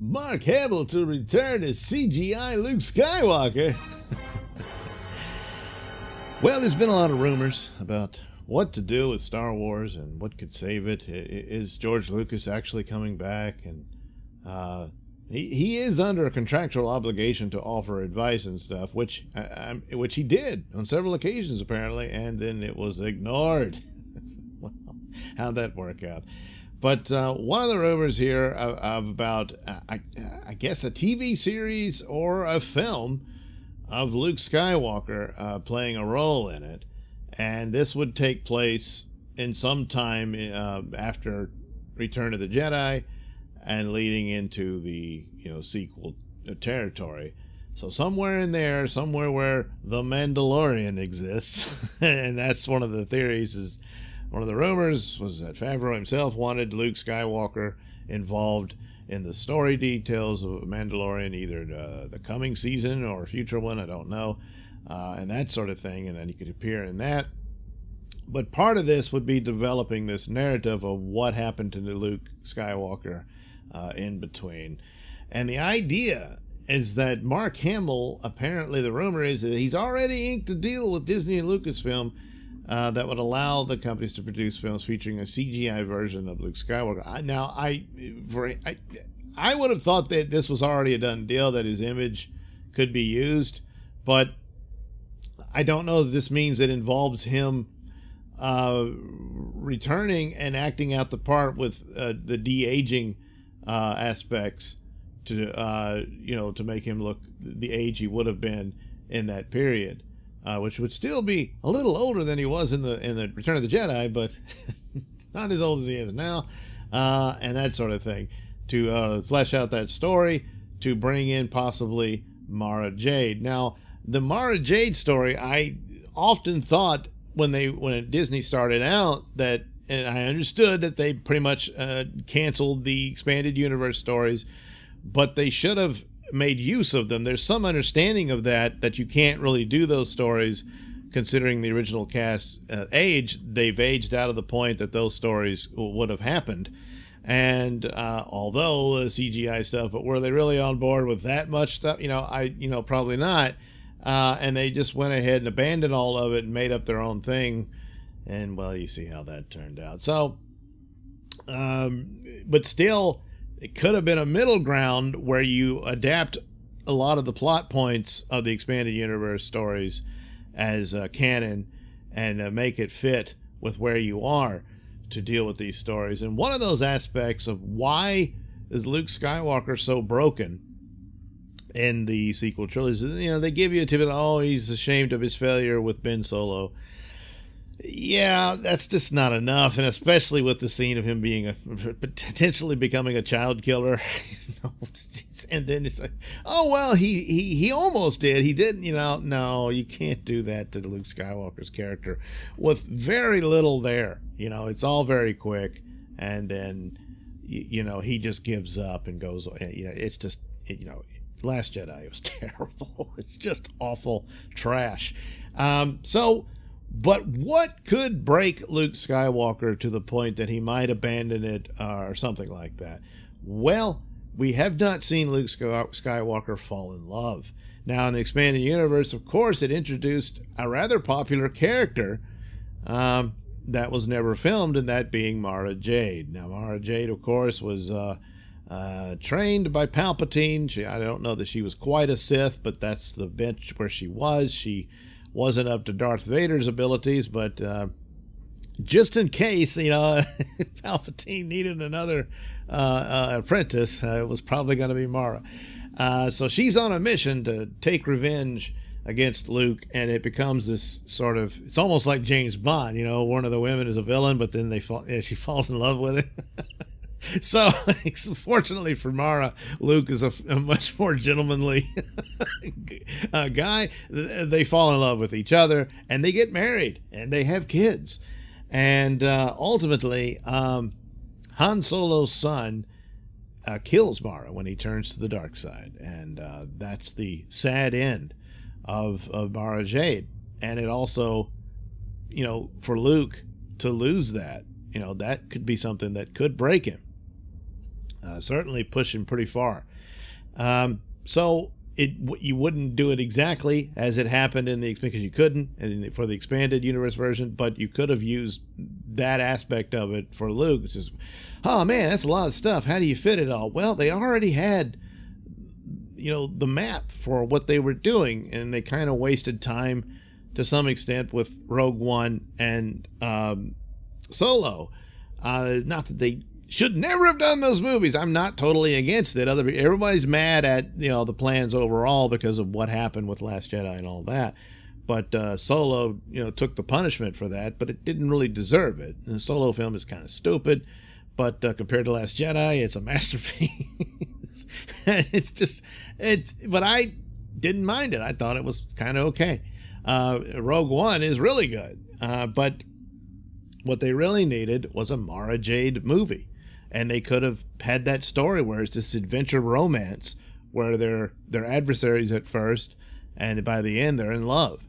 Mark Hamill to return as CGI Luke Skywalker. Well, there's been a lot of rumors about what to do with Star Wars and what could save it. Is George Lucas actually coming back? And he is under a contractual obligation to offer advice and stuff, which he did on several occasions apparently, and then it was ignored. Well, how'd that work out? But one of the rumors here of about, I guess, a TV series or a film of Luke Skywalker playing a role in it. And this would take place in some time after Return of the Jedi and leading into the sequel territory. So somewhere in there, somewhere where the Mandalorian exists, and that's one of the theories, is one of the rumors was that Favreau himself wanted Luke Skywalker involved in the story details of Mandalorian, either the coming season or a future one, I don't know, and that sort of thing, and then he could appear in that. But part of this would be developing this narrative of what happened to Luke Skywalker in between. And the idea is that Mark Hamill, apparently the rumor is that he's already inked a deal with Disney and Lucasfilm that would allow the companies to produce films featuring a CGI version of Luke Skywalker. Now, I would have thought that this was already a done deal, that his image could be used, but I don't know if this means it involves him returning and acting out the part with the de-aging aspects to make him look the age he would have been in that period. Which would still be a little older than he was in the Return of the Jedi, but not as old as he is now, and that sort of thing, to flesh out that story, to bring in possibly Mara Jade. Now, the Mara Jade story, I often thought when Disney started out that, and I understood that they pretty much canceled the expanded universe stories, but they should have made use of them. There's some understanding of that you can't really do those stories considering the original cast's age. They've aged out of the point that those stories would have happened. And although the CGI stuff, but were they really on board with that much stuff? Probably not. And they just went ahead and abandoned all of it and made up their own thing. And well, you see how that turned out. So, but still, it could have been a middle ground where you adapt a lot of the plot points of the expanded universe stories as canon and make it fit with where you are to deal with these stories. And one of those aspects of why is Luke Skywalker so broken in the sequel trilogy, they give you a tip of, he's ashamed of his failure with Ben Solo. Yeah, that's just not enough, and especially with the scene of him being potentially becoming a child killer, and then it's like, he almost did. He didn't, no, you can't do that to Luke Skywalker's character with very little there. It's all very quick, and then he just gives up and goes. It's just Last Jedi was terrible. It's just awful trash. But what could break Luke Skywalker to the point that he might abandon it or something like that? Well, we have not seen Luke Skywalker fall in love. Now, in the expanded universe, of course, it introduced a rather popular character that was never filmed, and that being Mara Jade. Now, Mara Jade, of course, was trained by Palpatine. I don't know that she was quite a Sith, but that's the bench where she was. She wasn't up to Darth Vader's abilities, but just in case, Palpatine needed another apprentice, it was probably going to be Mara. So she's on a mission to take revenge against Luke, and it becomes this sort of, it's almost like James Bond, one of the women is a villain, but then she falls in love with him. So, fortunately for Mara, Luke is a much more gentlemanly guy. They fall in love with each other, and they get married, and they have kids. And ultimately, Han Solo's son kills Mara when he turns to the dark side. And that's the sad end of Mara Jade. And it also, for Luke to lose that, that could be something that could break him. certainly pushing pretty far. So you wouldn't do it exactly as it happened because you couldn't for the expanded universe version, but you could have used that aspect of it for Luke. It's just, oh man, that's a lot of stuff. How do you fit it all? Well, they already had, the map for what they were doing, and they kind of wasted time to some extent with Rogue One and Solo. Not that they should never have done those movies. I'm not totally against it. Everybody's mad at the plans overall because of what happened with Last Jedi and all that. But Solo, took the punishment for that, but it didn't really deserve it. And the Solo film is kind of stupid, but compared to Last Jedi, it's a masterpiece. But I didn't mind it. I thought it was kind of okay. Rogue One is really good, but what they really needed was a Mara Jade movie. And they could have had that story where it's this adventure romance where they're adversaries at first, and by the end they're in love.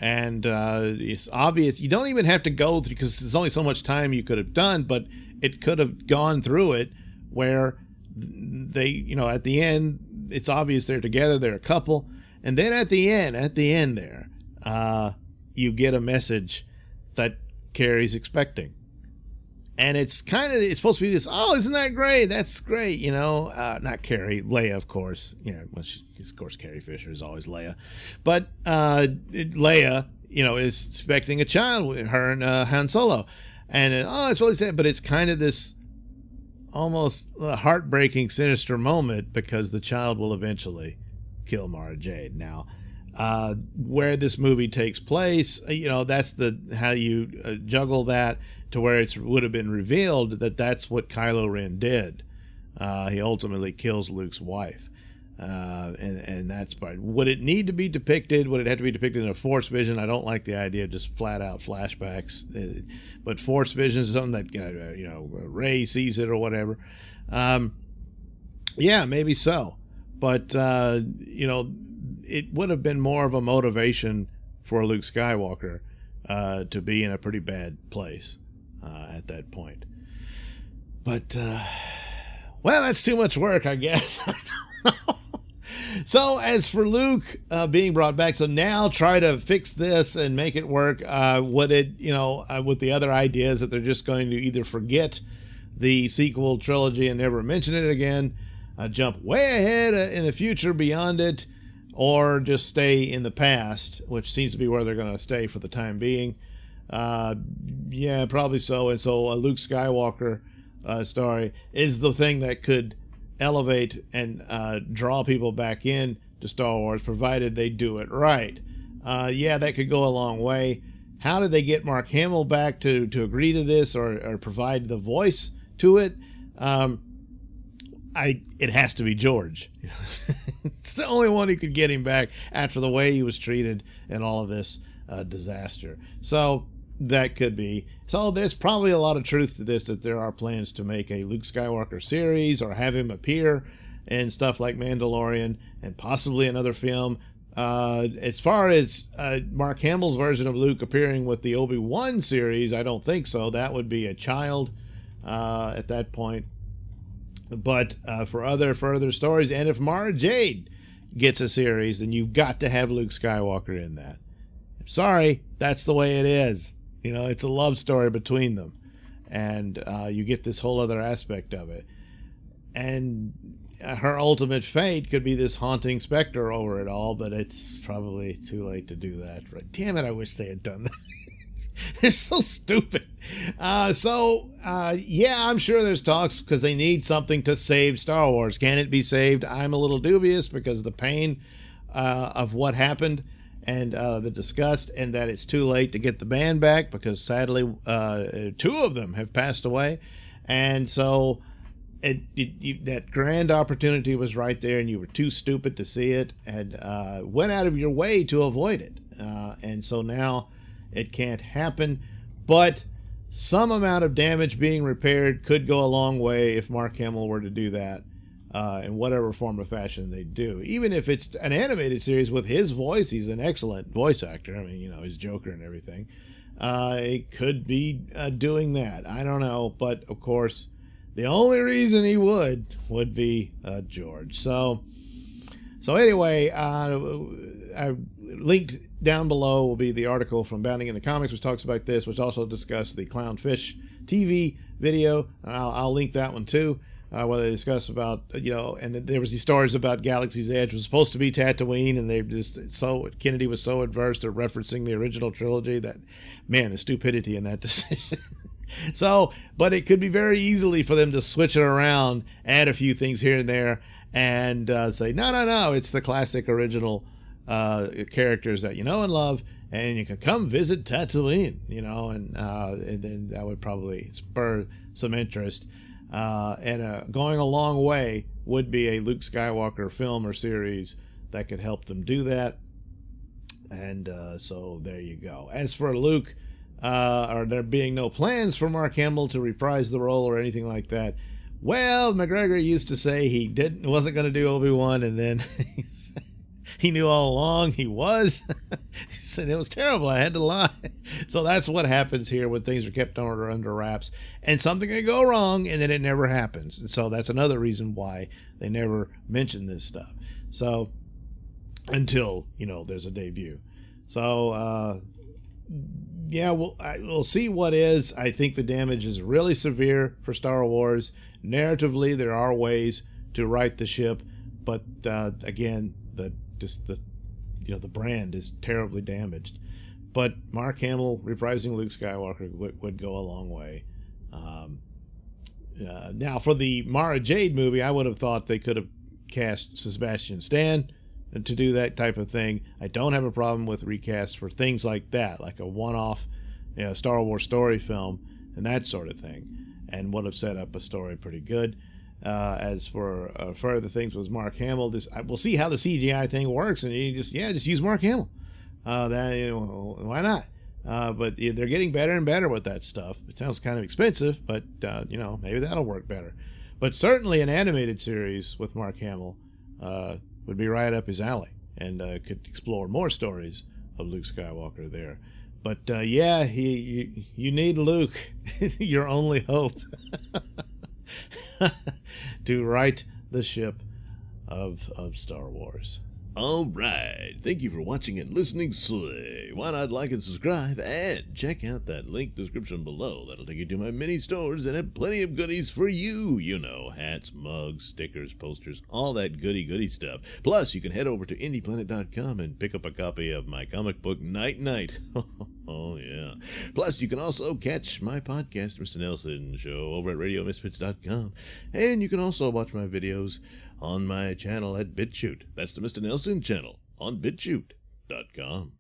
And it's obvious. You don't even have to go through, because there's only so much time you could have done, but it could have gone through it where they, at the end, it's obvious they're together, they're a couple. And then at the end there, you get a message that Carrie's expecting. And it's supposed to be this, oh, isn't that great? That's great, not Carrie, Leia, of course. Of course, Carrie Fisher is always Leia. But Leia, is expecting a child with her and Han Solo. And, it's really sad, but it's kind of this almost heartbreaking, sinister moment because the child will eventually kill Mara Jade. Now, where this movie takes place, that's how you juggle that to where it would have been revealed that that's what Kylo Ren did. He ultimately kills Luke's wife. And that's part. Would it need to be depicted? Would it have to be depicted in a Force vision? I don't like the idea of just flat out flashbacks. But Force vision is something that, Rey sees it or whatever. Yeah, maybe so. But, it would have been more of a motivation for Luke Skywalker to be in a pretty bad place at that point. But, well, that's too much work, I guess. I don't know. So as for Luke being brought back, so now try to fix this and make it work. Would it, with the other ideas that they're just going to either forget the sequel trilogy and never mention it again, jump way ahead in the future beyond it, or just stay in the past, which seems to be where they're going to stay for the time being. Yeah, probably so. And so a Luke Skywalker story is the thing that could elevate and draw people back in to Star Wars, provided they do it right. Yeah, that could go a long way. How did they get Mark Hamill back to agree to this or provide the voice to it? It has to be George. It's the only one who could get him back after the way he was treated and all of this disaster. So that could be. So there's probably a lot of truth to this, that there are plans to make a Luke Skywalker series or have him appear in stuff like Mandalorian and possibly another film. As far as Mark Hamill's version of Luke appearing with the Obi-Wan series, I don't think so. That would be a child at that point. But for other stories, and if Mara Jade gets a series, then you've got to have Luke Skywalker in that. Sorry, that's the way it is. It's a love story between them. And you get this whole other aspect of it. And her ultimate fate could be this haunting specter over it all, but it's probably too late to do that. Right? Damn it, I wish they had done that. They're so stupid. Yeah, I'm sure there's talks because they need something to save Star Wars. Can it be saved? I'm a little dubious because the pain of what happened and the disgust, and that it's too late to get the band back because sadly 2 of them have passed away. And so that grand opportunity was right there, and you were too stupid to see it and went out of your way to avoid it. And so now it can't happen, but some amount of damage being repaired could go a long way if Mark Hamill were to do that in whatever form or fashion they do. Even if it's an animated series with his voice, he's an excellent voice actor. I mean, he's Joker and everything. It could be doing that. I don't know, but of course, The only reason he would be George. So anyway, I linked down below will be the article from Bounding into Comics, which talks about this, which also discussed the Clownfish TV video. I'll link that one too, where they discuss about, and there was these stories about Galaxy's Edge was supposed to be Tatooine, and they just Kennedy was so adverse to referencing the original trilogy that, man, the stupidity in that decision. But it could be very easily for them to switch it around, add a few things here and there, and say, no, it's the classic original characters that you know and love, and you can come visit Tatooine, and then that would probably spur some interest. And going a long way would be a Luke Skywalker film or series that could help them do that. And so there you go. As for Luke, or there being no plans for Mark Hamill to reprise the role or anything like that, well, McGregor used to say he wasn't going to do Obi-Wan, and then he knew all along he was. He said it was terrible, I had to lie. So that's what happens here when things are kept under wraps, and something can go wrong and then it never happens. And so that's another reason why they never mention this stuff. So until there's a debut. So yeah, we'll see what is. I think the damage is really severe for Star Wars. Narratively, there are ways to right the ship, but again, the brand is terribly damaged. But Mark Hamill reprising Luke Skywalker would go a long way. Now, for the Mara Jade movie, I would have thought they could have cast Sebastian Stan to do that type of thing. I don't have a problem with recast for things like that, like a one-off Star Wars story film and that sort of thing, and would have set up a story pretty good. As for further things with Mark Hamill, we'll see how the CGI thing works, and you just use Mark Hamill. Why not? But they're getting better and better with that stuff. It sounds kind of expensive, but maybe that'll work better. But certainly an animated series with Mark Hamill would be right up his alley, and could explore more stories of Luke Skywalker there. But yeah, you need Luke, your only hope, to right the ship of Star Wars. All right. Thank you for watching and listening. Why not like and subscribe, and check out that link description below. That'll take you to my mini stores that have plenty of goodies for you. Hats, mugs, stickers, posters, all that goody stuff. Plus, you can head over to indieplanet.com and pick up a copy of my comic book Night Night. Oh, yeah. Plus, you can also catch my podcast, Mr Nailsin Show, over at RadioMisfits.com. And you can also watch my videos on my channel at BitChute. That's the Mr Nailsin channel on BitChute.com.